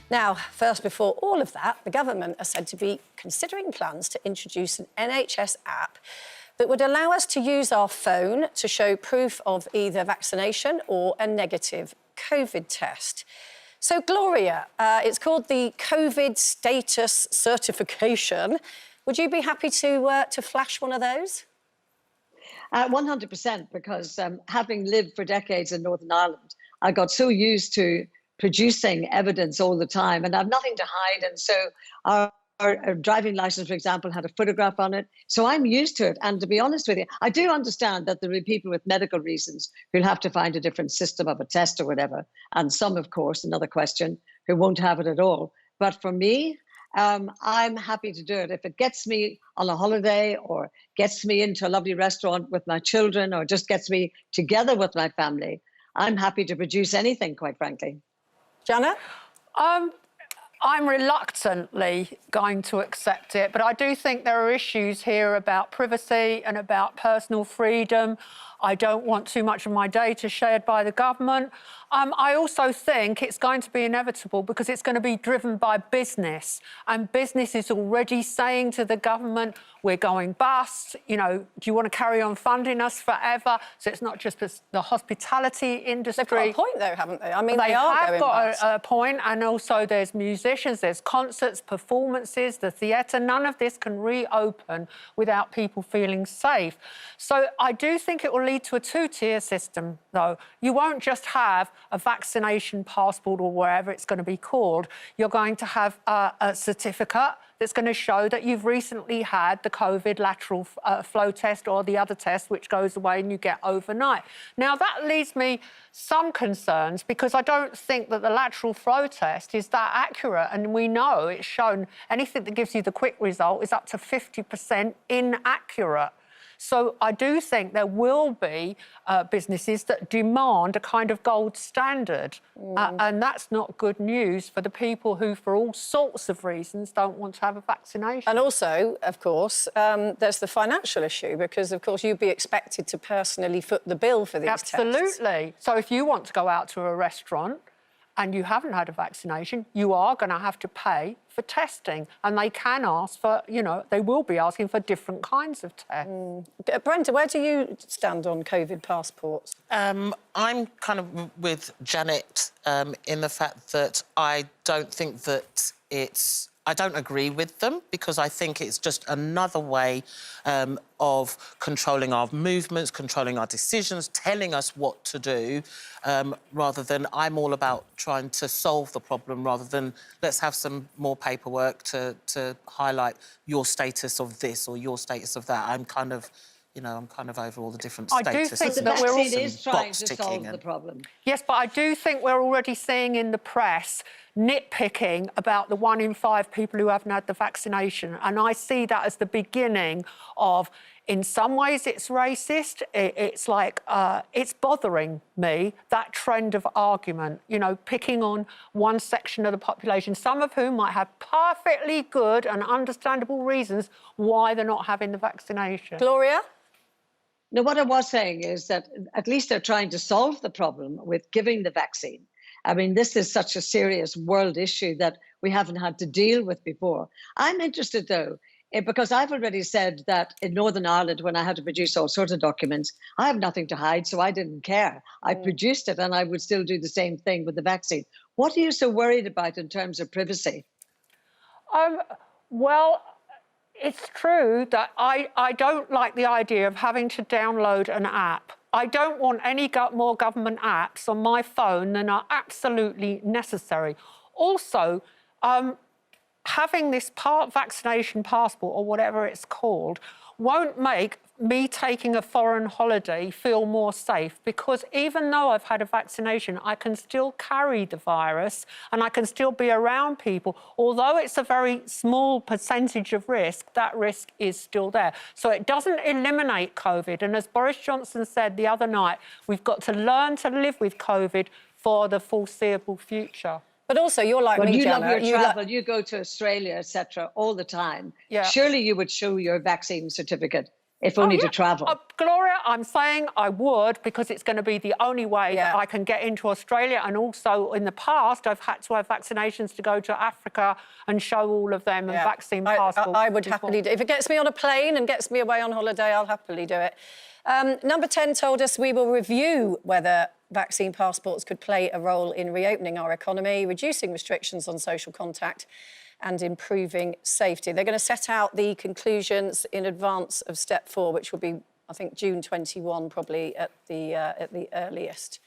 Now, first, before all of that, the government are said to be considering plans to introduce an NHS app that would allow us to use our phone to show proof of either vaccination or a negative COVID test. So, Gloria, it's called the COVID status certification. Would you be happy to flash one of those? 100%, because having lived for decades in Northern Ireland, I got so used to producing evidence all the time, and I've nothing to hide. And so our driving license, for example, had a photograph on it. So I'm used to it. And to be honest with you, I do understand that there will be people with medical reasons who'll have to find a different system of a test or whatever. And some, of course, another question, who won't have it at all. But for me, I'm happy to do it. If it gets me on a holiday or gets me into a lovely restaurant with my children or just gets me together with my family, I'm happy to produce anything, quite frankly. Janet? I'm reluctantly going to accept it, but I do think there are issues here about privacy and about personal freedom. I don't want too much of my data shared by the government. I also think it's going to be inevitable because it's going to be driven by business, and business is already saying to the government, we're going bust, you know, do you want to carry on funding us forever? So it's not just the hospitality industry. They've got a point, though, haven't they? I mean, they are have going got bust. a point, and also there's musicians, there's concerts, performances, the theatre. None of this can reopen without people feeling safe. So I do think it will lead to a two-tier system, though. You won't just have a vaccination passport or wherever it's going to be called. You're going to have a certificate that's going to show that you've recently had the COVID lateral flow test or the other test, which goes away and you get overnight. Now, that leaves me some concerns because I don't think that the lateral flow test is that accurate. And we know it's shown anything that gives you the quick result is up to 50% inaccurate. So I do think there will be businesses that demand a kind of gold standard. And that's not good news for the people who, for all sorts of reasons, don't want to have a vaccination. And also, of course, there's the financial issue because, of course, you'd be expected to personally foot the bill for these tests. Absolutely. So if you want to go out to a restaurant and you haven't had a vaccination, you are going to have to pay for testing. And they can ask for, you know, they will be asking for different kinds of tests. Brenda, where do you stand on COVID passports? I'm kind of with Janet in the fact that I don't think that I don't agree with them because I think it's just another way of controlling our movements, controlling our decisions, telling us what to do, rather than I'm all about trying to solve the problem rather than let's have some more paperwork to highlight your status of this or your status of that. I'm kind of over all the different statuses. I do think The that vaccine is trying to solve the problem. Yes, but I do think we're already seeing in the press nitpicking about the 1 in 5 people who haven't had the vaccination. And I see that as the beginning of, in some ways, it's racist. It's like, it's bothering me, that trend of argument, you know, picking on one section of the population, some of whom might have perfectly good and understandable reasons why they're not having the vaccination. Gloria? No, what I was saying is that at least they're trying to solve the problem with giving the vaccine. I mean, this is such a serious world issue that we haven't had to deal with before. I'm interested, though, because I've already said that in Northern Ireland, when I had to produce all sorts of documents, I have nothing to hide, so I didn't care. I produced it, and I would still do the same thing with the vaccine. What are you so worried about in terms of privacy? Well, it's true that I don't like the idea of having to download an app. I don't want any more government apps on my phone than are absolutely necessary. Also, having this vaccination passport or whatever it's called won't make me taking a foreign holiday feel more safe because even though I've had a vaccination, I can still carry the virus and I can still be around people. Although it's a very small percentage of risk, that risk is still there. So it doesn't eliminate COVID. And as Boris Johnson said the other night, we've got to learn to live with COVID for the foreseeable future. But also, you're like me, you Janet. love your travel, you go to Australia, etc., all the time. Yeah. Surely you would show your vaccine certificate if only to travel. Gloria, I'm saying I would because it's going to be the only way that I can get into Australia. And also, in the past, I've had to have vaccinations to go to Africa and show all of them and vaccine passports. I would happily do it. If it gets me on a plane and gets me away on holiday, I'll happily do it. Number 10 told us we will review whether vaccine passports could play a role in reopening our economy, reducing restrictions on social contact and improving safety. They're going to set out the conclusions in advance of step 4, which will be, I think, June 21, probably at the earliest.